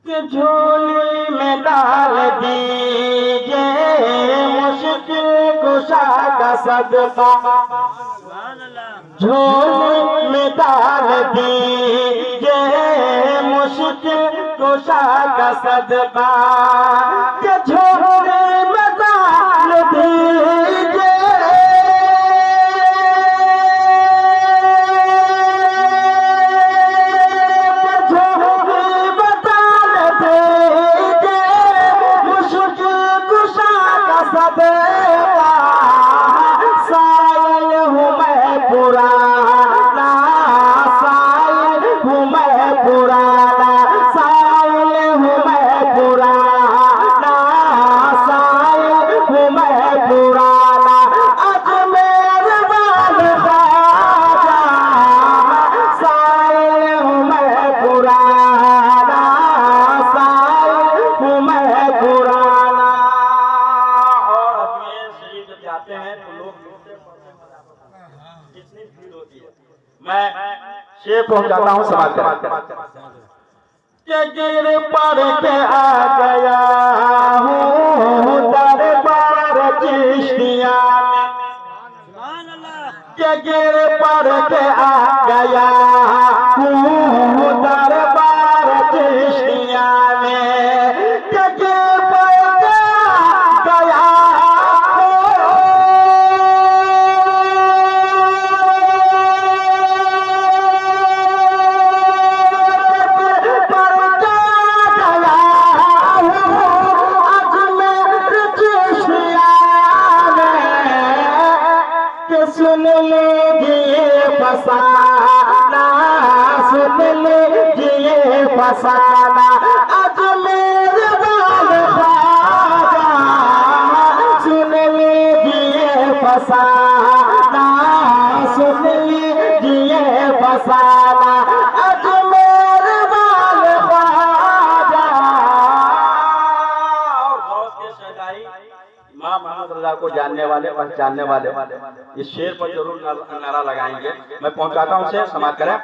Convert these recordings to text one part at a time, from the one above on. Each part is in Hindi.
कि झोली में डाल दीजिए मुश्किल कुशा का सदका, झोली में डाल दीजिए मुश्किल कुशा का सदका, कि झोली में डाल दीजिए साइल हूँ मैं पुराना, साइल हूँ मैं पुराना, साइल हूँ मैं पुराना, साइल हूँ मैं पुराना, अजमेर वाले ख्वाजा, साइल हूँ मैं पुराना, साइल हूँ मैं पुराना। जाते हैं तो लोग कितनी भीड़ होती है। मैं शेर पहुंचाता हूँ समाज के गिर पड़ के आ गया हूँ दरबार चिश्तिया में, के गिर पड़ के आ गया हूँ दरबार चिश्तिया में, के गिर पड़ के आ गया सुन लीजिए फसाना, सुन लीजिए फसाना, अजमेर वाले ख्वाजा, सुन लीजिए फसाना, सुन लीजिए फसाना, अजमेर वाले ख्वाजा। और गौस के शहदाई इमाम मोहम्मद रजा को जानने वाले पहचानने वाले इस शेर पर जरूर नारा लगाएंगे। मैं पहुंचाता हूं शेर, समाप्त करें।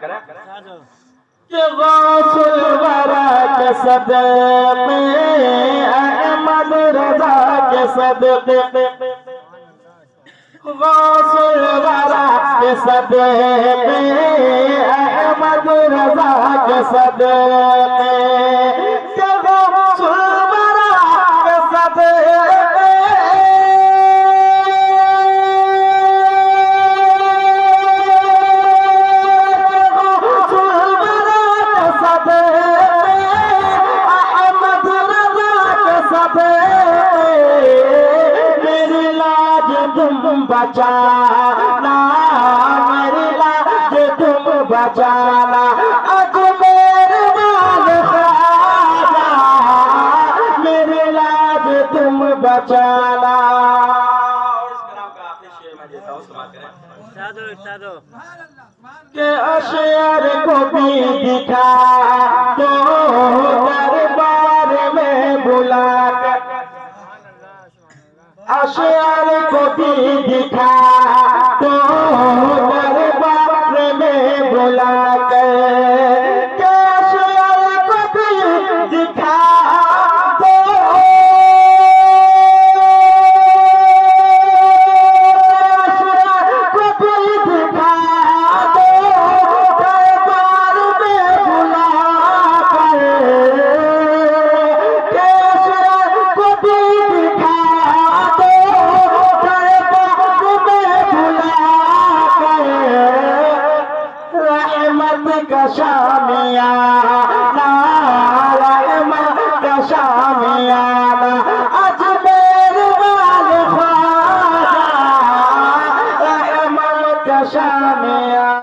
कि गौसुल वरा के सदक़े अहमद रजा के सदक़े, गौसुल वरा के सदक़े अहमद रजा के सदक़े, कि गौसुल वरा के सदक़े मेरी लाज तुम बचाना, मेरी लाज तुम बचाना, अजमेर वाले ख्वाजा, मेरी लाज तुम बचाना। और इस कलाम का आखिरी शेर मैं देता हूँ, समाप्त करें। के अशर को भी दिखा तो दरबार में बुला कर, अशर को भी दिखा तो दरबार में बुला कर, के अशर को भी दिखा तो का शामियाना, रहमत का शामियाना, अजमेर वाले ख्वाजा, रहमत का शामियाना।